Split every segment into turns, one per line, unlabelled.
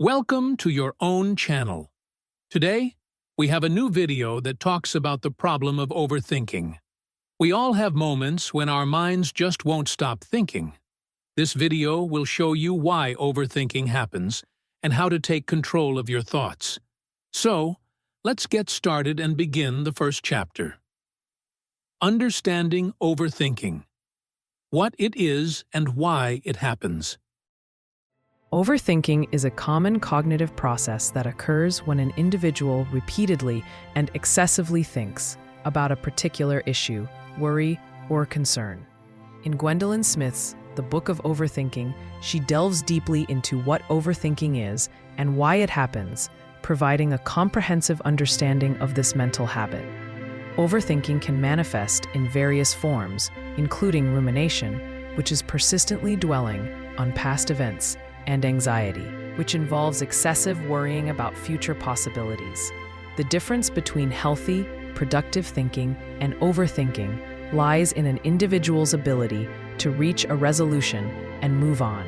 Welcome to your own channel. Today, we have a new video that talks about the problem of overthinking. We all have moments when our minds just won't stop thinking. This video will show you why overthinking happens and how to take control of your thoughts. So, let's get started and begin the first chapter. Understanding overthinking. What it is and why it happens.
Overthinking is a common cognitive process that occurs when an individual repeatedly and excessively thinks about a particular issue, worry, or concern. In Gwendoline Smith's The Book of Overthinking, she delves deeply into what overthinking is and why it happens, providing a comprehensive understanding of this mental habit. Overthinking can manifest in various forms, including rumination, which is persistently dwelling on past events, and anxiety, which involves excessive worrying about future possibilities. The difference between healthy, productive thinking and overthinking lies in an individual's ability to reach a resolution and move on.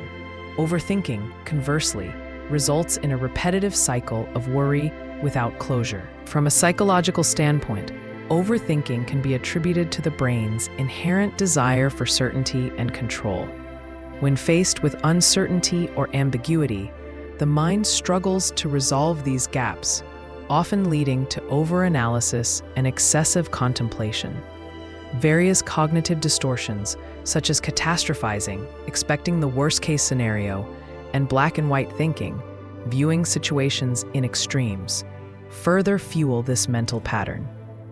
Overthinking, conversely, results in a repetitive cycle of worry without closure. From a psychological standpoint, overthinking can be attributed to the brain's inherent desire for certainty and control. When faced with uncertainty or ambiguity, the mind struggles to resolve these gaps, often leading to overanalysis and excessive contemplation. Various cognitive distortions, such as catastrophizing, expecting the worst-case scenario, and black and white thinking, viewing situations in extremes, further fuel this mental pattern.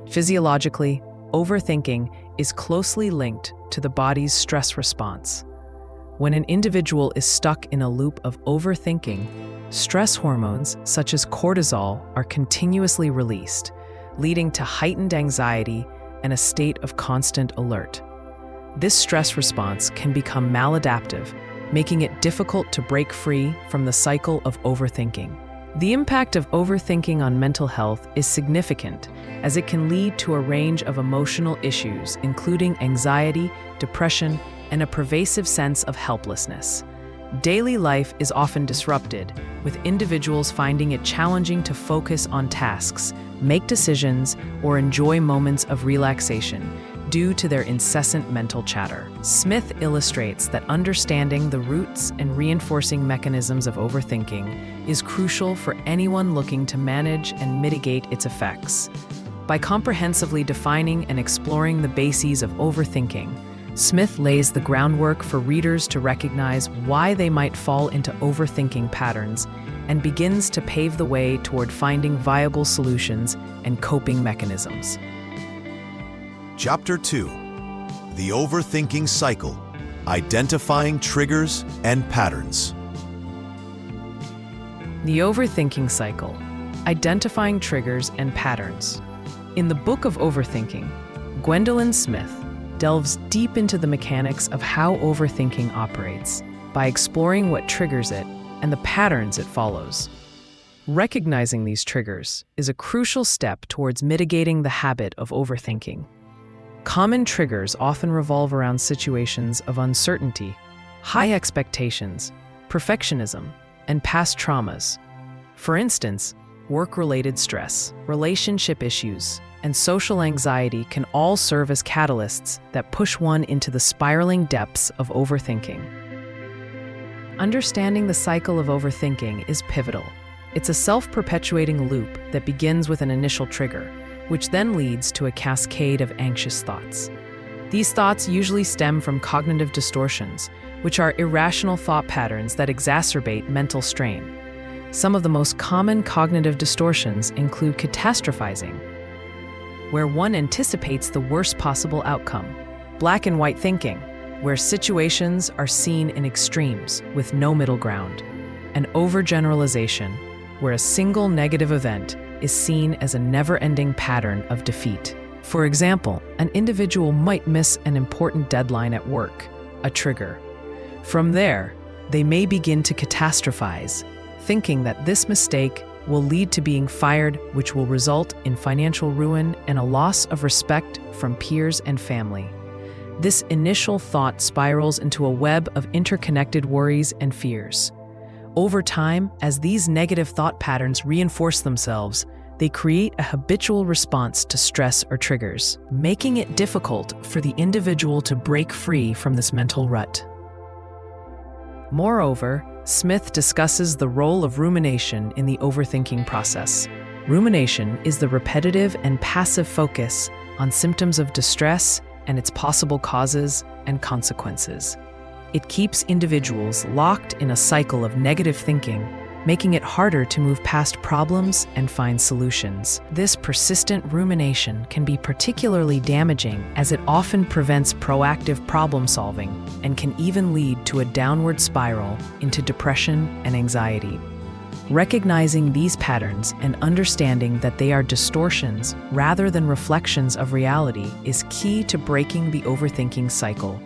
Physiologically, overthinking is closely linked to the body's stress response. When an individual is stuck in a loop of overthinking, stress hormones such as cortisol are continuously released, leading to heightened anxiety and a state of constant alert. This stress response can become maladaptive, making it difficult to break free from the cycle of overthinking. The impact of overthinking on mental health is significant, as it can lead to a range of emotional issues, including anxiety, depression, and a pervasive sense of helplessness. Daily life is often disrupted, with individuals finding it challenging to focus on tasks, make decisions, or enjoy moments of relaxation due to their incessant mental chatter. Smith illustrates that understanding the roots and reinforcing mechanisms of overthinking is crucial for anyone looking to manage and mitigate its effects. By comprehensively defining and exploring the bases of overthinking, Smith lays the groundwork for readers to recognize why they might fall into overthinking patterns and begins to pave the way toward finding viable solutions and coping mechanisms.
Chapter 2. The Overthinking Cycle: Identifying Triggers and Patterns.
The Overthinking Cycle: Identifying Triggers and Patterns. In the Book of Overthinking, Gwendoline Smith delves deep into the mechanics of how overthinking operates by exploring what triggers it and the patterns it follows. Recognizing these triggers is a crucial step towards mitigating the habit of overthinking. Common triggers often revolve around situations of uncertainty, high expectations, perfectionism, and past traumas. For instance, work-related stress, relationship issues, and social anxiety can all serve as catalysts that push one into the spiraling depths of overthinking. Understanding the cycle of overthinking is pivotal. It's a self-perpetuating loop that begins with an initial trigger, which then leads to a cascade of anxious thoughts. These thoughts usually stem from cognitive distortions, which are irrational thought patterns that exacerbate mental strain. Some of the most common cognitive distortions include catastrophizing, where one anticipates the worst possible outcome; black and white thinking, where situations are seen in extremes with no middle ground; and overgeneralization, where a single negative event is seen as a never-ending pattern of defeat. For example, an individual might miss an important deadline at work, a trigger. From there, they may begin to catastrophize, thinking that this mistake will lead to being fired, which will result in financial ruin and a loss of respect from peers and family. This initial thought spirals into a web of interconnected worries and fears. Over time, as these negative thought patterns reinforce themselves, they create a habitual response to stress or triggers, making it difficult for the individual to break free from this mental rut. Moreover, Smith discusses the role of rumination in the overthinking process. Rumination is the repetitive and passive focus on symptoms of distress and its possible causes and consequences. It keeps individuals locked in a cycle of negative thinking, making it harder to move past problems and find solutions. This persistent rumination can be particularly damaging as it often prevents proactive problem solving and can even lead to a downward spiral into depression and anxiety. Recognizing these patterns and understanding that they are distortions rather than reflections of reality is key to breaking the overthinking cycle.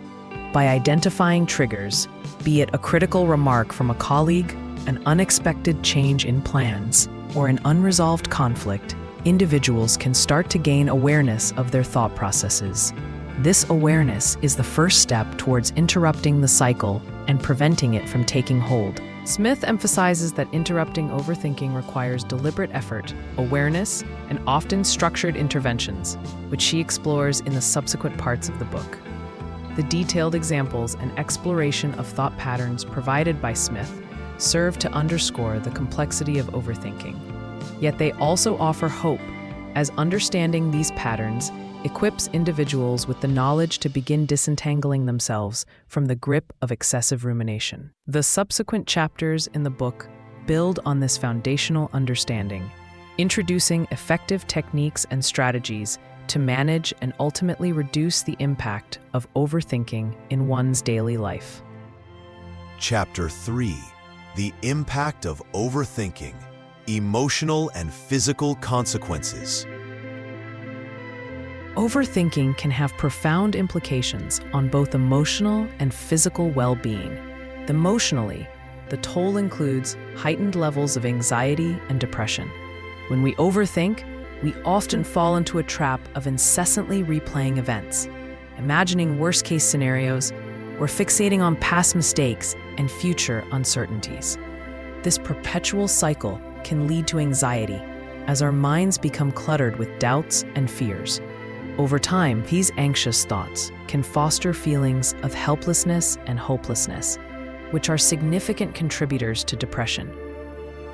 By identifying triggers, be it a critical remark from a colleague, an unexpected change in plans, or an unresolved conflict, individuals can start to gain awareness of their thought processes. This awareness is the first step towards interrupting the cycle and preventing it from taking hold. Smith emphasizes that interrupting overthinking requires deliberate effort, awareness, and often structured interventions, which she explores in the subsequent parts of the book. The detailed examples and exploration of thought patterns provided by Smith serve to underscore the complexity of overthinking. Yet they also offer hope, as understanding these patterns equips individuals with the knowledge to begin disentangling themselves from the grip of excessive rumination. The subsequent chapters in the book build on this foundational understanding, introducing effective techniques and strategies to manage and ultimately reduce the impact of overthinking in one's daily life.
Chapter 3: The Impact of Overthinking, Emotional and Physical Consequences.
Overthinking can have profound implications on both emotional and physical well-being. Emotionally, the toll includes heightened levels of anxiety and depression. When we overthink, we often fall into a trap of incessantly replaying events, imagining worst-case scenarios, or fixating on past mistakes and future uncertainties. This perpetual cycle can lead to anxiety, as our minds become cluttered with doubts and fears. Over time, these anxious thoughts can foster feelings of helplessness and hopelessness, which are significant contributors to depression.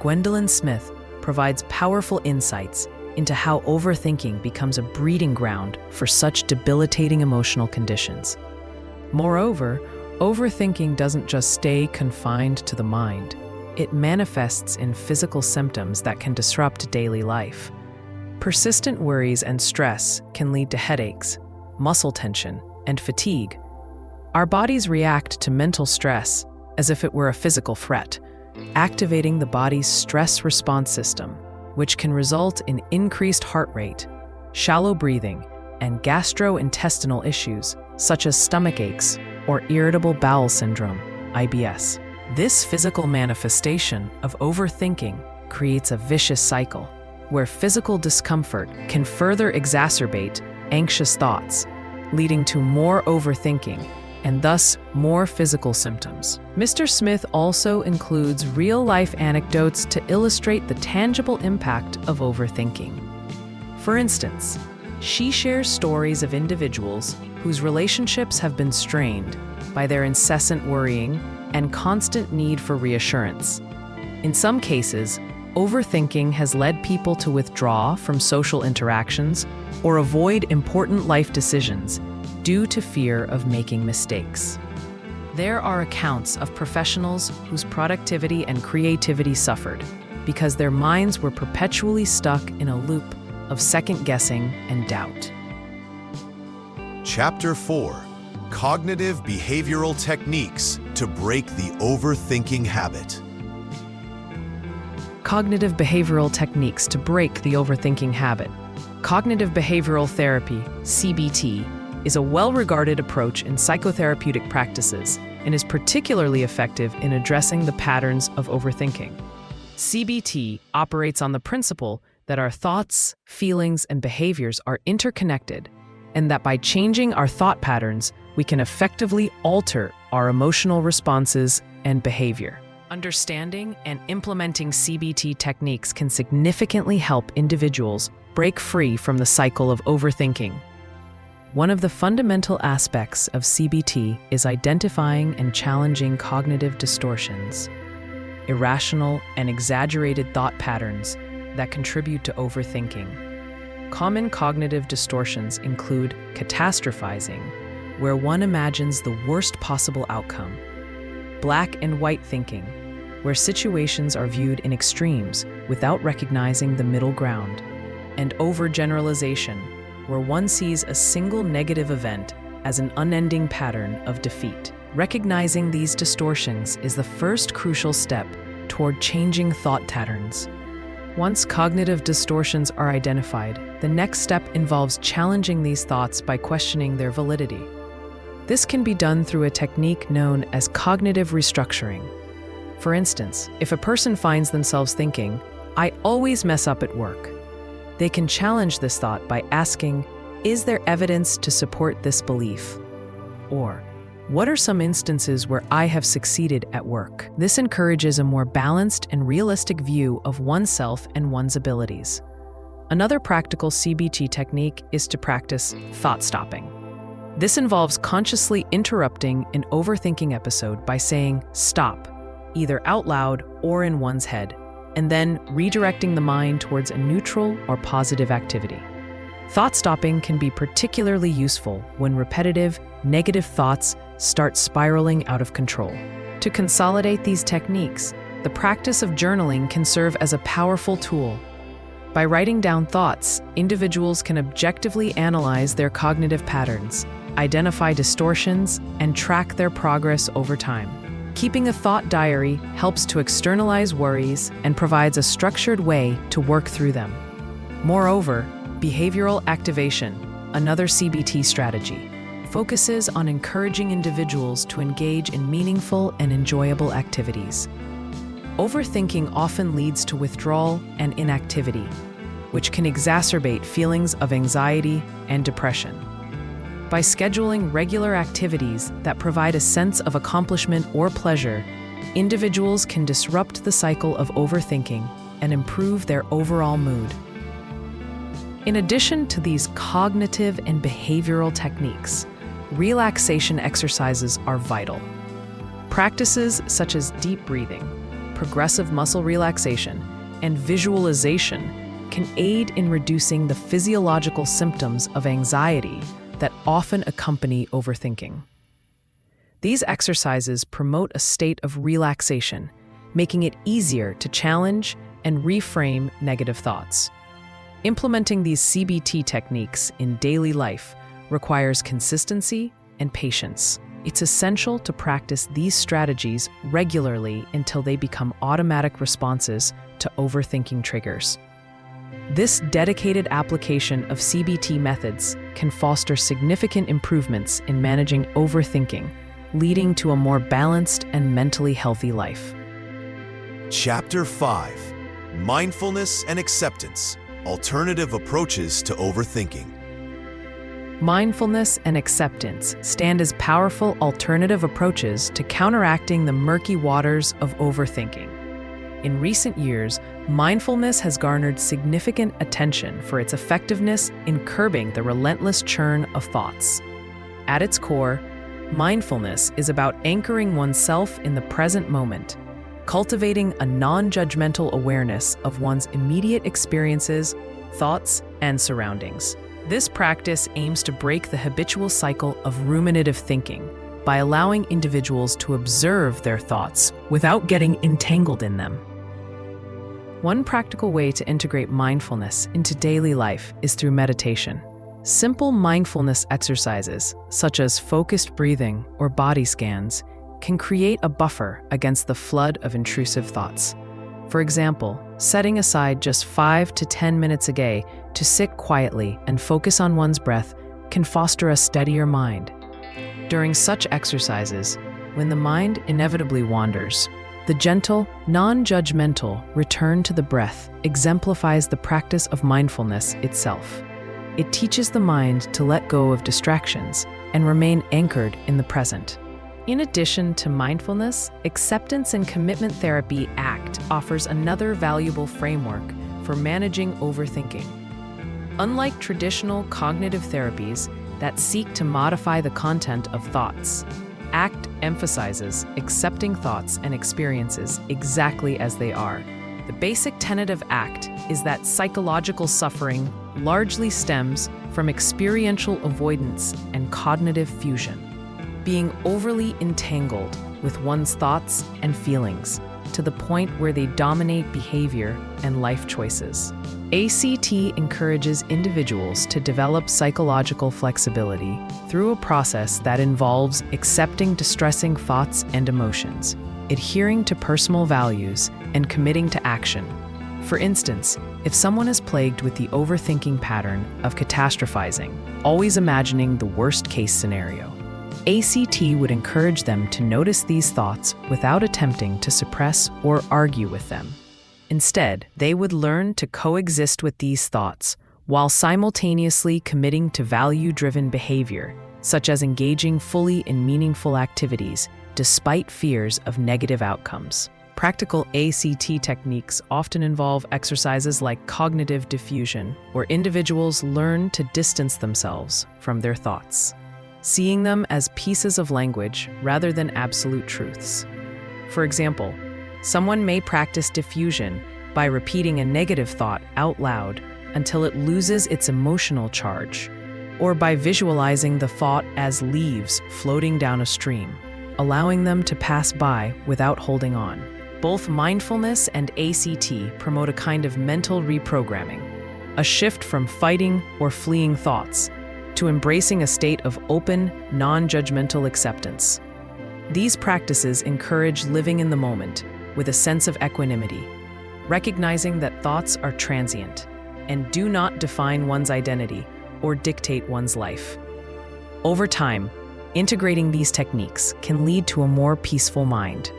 Gwendoline Smith provides powerful insights into how overthinking becomes a breeding ground for such debilitating emotional conditions. Moreover, overthinking doesn't just stay confined to the mind. It manifests in physical symptoms that can disrupt daily life. Persistent worries and stress can lead to headaches, muscle tension, and fatigue. Our bodies react to mental stress as if it were a physical threat, activating the body's stress response system, which can result in increased heart rate, shallow breathing, and gastrointestinal issues such as stomach aches or irritable bowel syndrome, IBS. This physical manifestation of overthinking creates a vicious cycle where physical discomfort can further exacerbate anxious thoughts, leading to more overthinking and thus more physical symptoms. Mr. Smith also includes real-life anecdotes to illustrate the tangible impact of overthinking. For instance, she shares stories of individuals whose relationships have been strained by their incessant worrying and constant need for reassurance. In some cases, overthinking has led people to withdraw from social interactions or avoid important life decisions due to fear of making mistakes. There are accounts of professionals whose productivity and creativity suffered because their minds were perpetually stuck in a loop of second-guessing and doubt.
Chapter 4: Cognitive Behavioral Techniques to Break the Overthinking Habit.
Cognitive behavioral techniques to break the overthinking habit. Cognitive behavioral therapy, CBT, is a well-regarded approach in psychotherapeutic practices and is particularly effective in addressing the patterns of overthinking. CBT operates on the principle that our thoughts, feelings, and behaviors are interconnected, and that by changing our thought patterns, we can effectively alter our emotional responses and behavior. Understanding and implementing CBT techniques can significantly help individuals break free from the cycle of overthinking. One of the fundamental aspects of CBT is identifying and challenging cognitive distortions, irrational and exaggerated thought patterns that contribute to overthinking. Common cognitive distortions include catastrophizing, where one imagines the worst possible outcome, black and white thinking, where situations are viewed in extremes without recognizing the middle ground, and overgeneralization, where one sees a single negative event as an unending pattern of defeat. Recognizing these distortions is the first crucial step toward changing thought patterns. Once cognitive distortions are identified, the next step involves challenging these thoughts by questioning their validity. This can be done through a technique known as cognitive restructuring. For instance, if a person finds themselves thinking, "I always mess up at work," they can challenge this thought by asking, "Is there evidence to support this belief?" Or, "What are some instances where I have succeeded at work?" This encourages a more balanced and realistic view of oneself and one's abilities. Another practical CBT technique is to practice thought stopping. This involves consciously interrupting an overthinking episode by saying "stop," either out loud or in one's head, and then redirecting the mind towards a neutral or positive activity. Thought stopping can be particularly useful when repetitive, negative thoughts start spiraling out of control. To consolidate these techniques, the practice of journaling can serve as a powerful tool. By writing down thoughts, individuals can objectively analyze their cognitive patterns, identify distortions, and track their progress over time. Keeping a thought diary helps to externalize worries and provides a structured way to work through them. Moreover, behavioral activation, another CBT strategy, focuses on encouraging individuals to engage in meaningful and enjoyable activities. Overthinking often leads to withdrawal and inactivity, which can exacerbate feelings of anxiety and depression. By scheduling regular activities that provide a sense of accomplishment or pleasure, individuals can disrupt the cycle of overthinking and improve their overall mood. In addition to these cognitive and behavioral techniques, relaxation exercises are vital. Practices such as deep breathing, progressive muscle relaxation, and visualization can aid in reducing the physiological symptoms of anxiety that often accompany overthinking. These exercises promote a state of relaxation, making it easier to challenge and reframe negative thoughts. Implementing these CBT techniques in daily life requires consistency and patience. It's essential to practice these strategies regularly until they become automatic responses to overthinking triggers. This dedicated application of CBT methods can foster significant improvements in managing overthinking, leading to a more balanced and mentally healthy life.
Chapter 5: Mindfulness and Acceptance, Alternative Approaches to Overthinking.
Mindfulness and acceptance stand as powerful alternative approaches to counteracting the murky waters of overthinking. In recent years, mindfulness has garnered significant attention for its effectiveness in curbing the relentless churn of thoughts. At its core, mindfulness is about anchoring oneself in the present moment, cultivating a non-judgmental awareness of one's immediate experiences, thoughts, and surroundings. This practice aims to break the habitual cycle of ruminative thinking by allowing individuals to observe their thoughts without getting entangled in them. One practical way to integrate mindfulness into daily life is through meditation. Simple mindfulness exercises, such as focused breathing or body scans, can create a buffer against the flood of intrusive thoughts. For example, setting aside just 5 to 10 minutes a day to sit quietly and focus on one's breath can foster a steadier mind. During such exercises, when the mind inevitably wanders, the gentle, non-judgmental return to the breath exemplifies the practice of mindfulness itself. It teaches the mind to let go of distractions and remain anchored in the present. In addition to mindfulness, acceptance and commitment therapy ACT offers another valuable framework for managing overthinking. Unlike traditional cognitive therapies that seek to modify the content of thoughts, ACT emphasizes accepting thoughts and experiences exactly as they are. The basic tenet of ACT is that psychological suffering largely stems from experiential avoidance and cognitive fusion, being overly entangled with one's thoughts and feelings to the point where they dominate behavior and life choices. ACT encourages individuals to develop psychological flexibility through a process that involves accepting distressing thoughts and emotions, adhering to personal values, and committing to action. For instance, if someone is plagued with the overthinking pattern of catastrophizing, always imagining the worst-case scenario, ACT would encourage them to notice these thoughts without attempting to suppress or argue with them. Instead, they would learn to coexist with these thoughts while simultaneously committing to value-driven behavior, such as engaging fully in meaningful activities despite fears of negative outcomes. Practical ACT techniques often involve exercises like cognitive diffusion, where individuals learn to distance themselves from their thoughts, seeing them as pieces of language rather than absolute truths. For example, someone may practice diffusion by repeating a negative thought out loud until it loses its emotional charge, or by visualizing the thought as leaves floating down a stream, allowing them to pass by without holding on. Both mindfulness and ACT promote a kind of mental reprogramming, a shift from fighting or fleeing thoughts to embracing a state of open, non-judgmental acceptance. These practices encourage living in the moment with a sense of equanimity, recognizing that thoughts are transient and do not define one's identity or dictate one's life. Over time, integrating these techniques can lead to a more peaceful mind,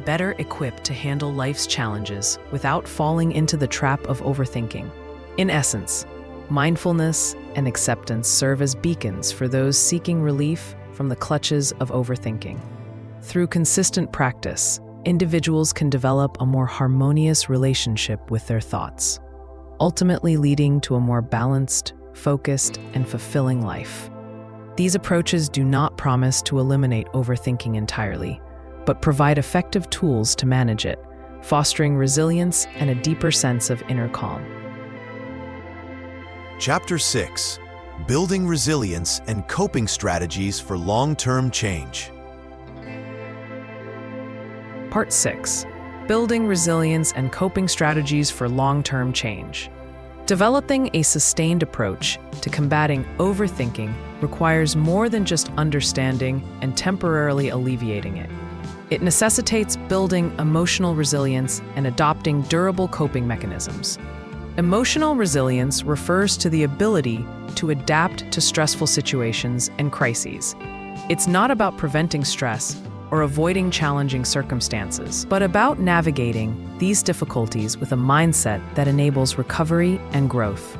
better equipped to handle life's challenges without falling into the trap of overthinking. In essence, mindfulness and acceptance serve as beacons for those seeking relief from the clutches of overthinking. Through consistent practice, individuals can develop a more harmonious relationship with their thoughts, ultimately leading to a more balanced, focused, and fulfilling life. These approaches do not promise to eliminate overthinking entirely, but provide effective tools to manage it, fostering resilience and a deeper sense of inner calm.
Chapter 6: Building Resilience and Coping Strategies for Long-Term Change.
Part 6: Building Resilience and Coping Strategies for Long-Term Change. Developing a sustained approach to combating overthinking requires more than just understanding and temporarily alleviating it. It necessitates building emotional resilience and adopting durable coping mechanisms. Emotional resilience refers to the ability to adapt to stressful situations and crises. It's not about preventing stress or avoiding challenging circumstances, but about navigating these difficulties with a mindset that enables recovery and growth.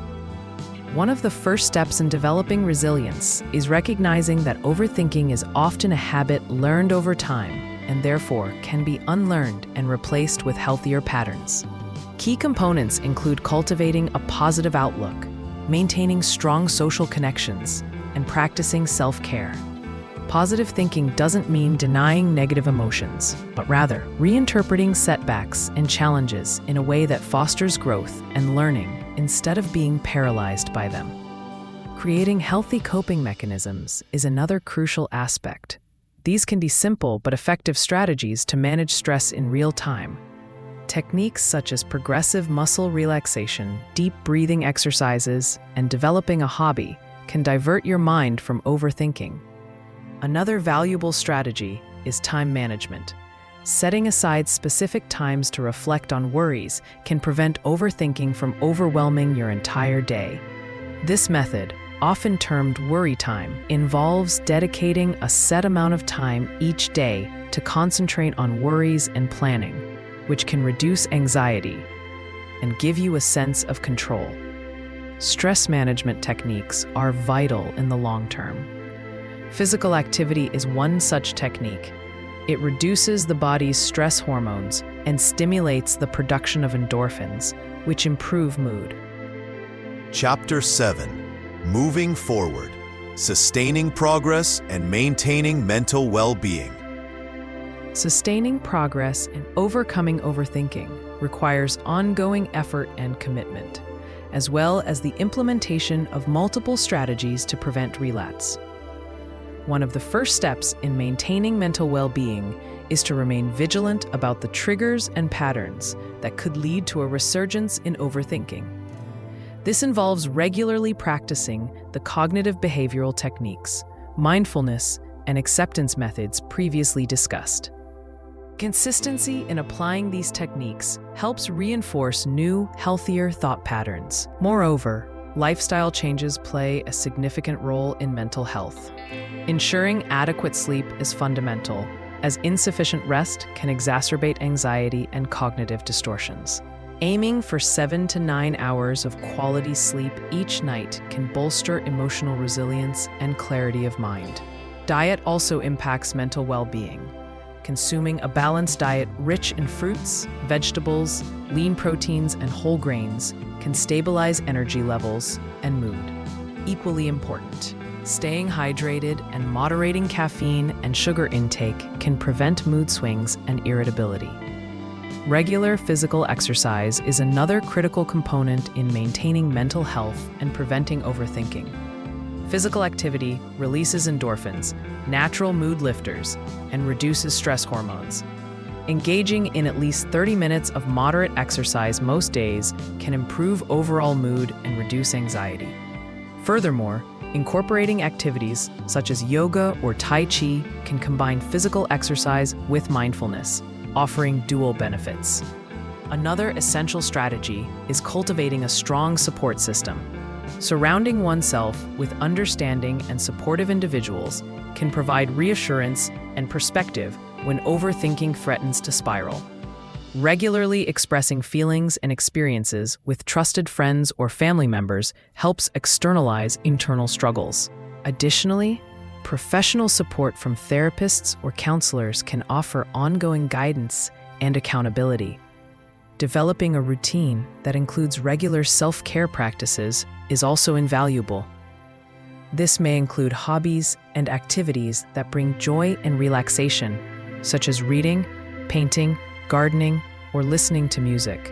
One of the first steps in developing resilience is recognizing that overthinking is often a habit learned over time and therefore can be unlearned and replaced with healthier patterns. Key components include cultivating a positive outlook, maintaining strong social connections, and practicing self-care. Positive thinking doesn't mean denying negative emotions, but rather reinterpreting setbacks and challenges in a way that fosters growth and learning instead of being paralyzed by them. Creating healthy coping mechanisms is another crucial aspect. These can be simple but effective strategies to manage stress in real time. Techniques such as progressive muscle relaxation, deep breathing exercises, and developing a hobby can divert your mind from overthinking. Another valuable strategy is time management. Setting aside specific times to reflect on worries can prevent overthinking from overwhelming your entire day. This method, often termed worry time, involves dedicating a set amount of time each day to concentrate on worries and planning, which can reduce anxiety and give you a sense of control. Stress management techniques are vital in the long term. Physical activity is one such technique. It reduces the body's stress hormones and stimulates the production of endorphins, which improve mood.
Chapter 7. Moving Forward. Sustaining Progress and Maintaining Mental Well-Being.
Sustaining progress and overcoming overthinking requires ongoing effort and commitment, as well as the implementation of multiple strategies to prevent relapse. One of the first steps in maintaining mental well-being is to remain vigilant about the triggers and patterns that could lead to a resurgence in overthinking. This involves regularly practicing the cognitive behavioral techniques, mindfulness, and acceptance methods previously discussed. Consistency in applying these techniques helps reinforce new, healthier thought patterns. Moreover, lifestyle changes play a significant role in mental health. Ensuring adequate sleep is fundamental, as insufficient rest can exacerbate anxiety and cognitive distortions. Aiming for 7 to 9 hours of quality sleep each night can bolster emotional resilience and clarity of mind. Diet also impacts mental well-being. Consuming a balanced diet rich in fruits, vegetables, lean proteins, and whole grains can stabilize energy levels and mood. Equally important, staying hydrated and moderating caffeine and sugar intake can prevent mood swings and irritability. Regular physical exercise is another critical component in maintaining mental health and preventing overthinking. Physical activity releases endorphins, natural mood lifters, and reduces stress hormones. Engaging in at least 30 minutes of moderate exercise most days can improve overall mood and reduce anxiety. Furthermore, incorporating activities such as yoga or Tai Chi can combine physical exercise with mindfulness, offering dual benefits. Another essential strategy is cultivating a strong support system. Surrounding oneself with understanding and supportive individuals can provide reassurance and perspective when overthinking threatens to spiral. Regularly expressing feelings and experiences with trusted friends or family members helps externalize internal struggles. Additionally, professional support from therapists or counselors can offer ongoing guidance and accountability. Developing a routine that includes regular self-care practices is also invaluable. This may include hobbies and activities that bring joy and relaxation, such as reading, painting, gardening, or listening to music.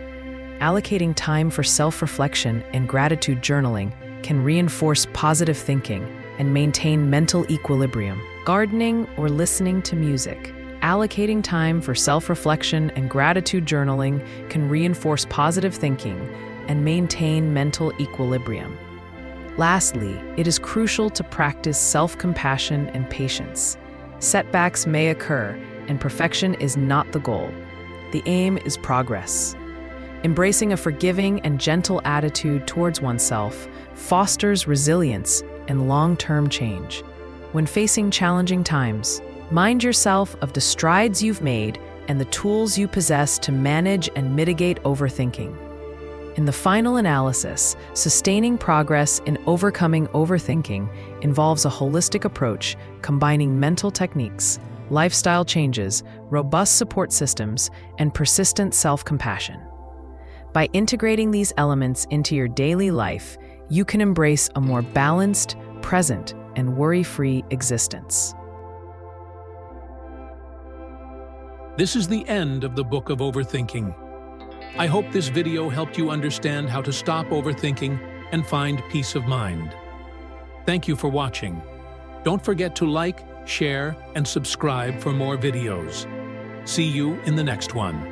Allocating time for self-reflection and gratitude journaling can reinforce positive thinking and maintain mental equilibrium. Gardening or listening to music. Allocating time for self-reflection and gratitude journaling can reinforce positive thinking and maintain mental equilibrium. Lastly, it is crucial to practice self-compassion and patience. Setbacks may occur, and perfection is not the goal. The aim is progress. Embracing a forgiving and gentle attitude towards oneself fosters resilience and long-term change. When facing challenging times, mind yourself of the strides you've made and the tools you possess to manage and mitigate overthinking. In the final analysis, sustaining progress in overcoming overthinking involves a holistic approach combining mental techniques, lifestyle changes, robust support systems, and persistent self-compassion. By integrating these elements into your daily life, you can embrace a more balanced, present, and worry-free existence.
This is the end of the Book of Overthinking. I hope this video helped you understand how to stop overthinking and find peace of mind. Thank you for watching. Don't forget to like, share, and subscribe for more videos. See you in the next one.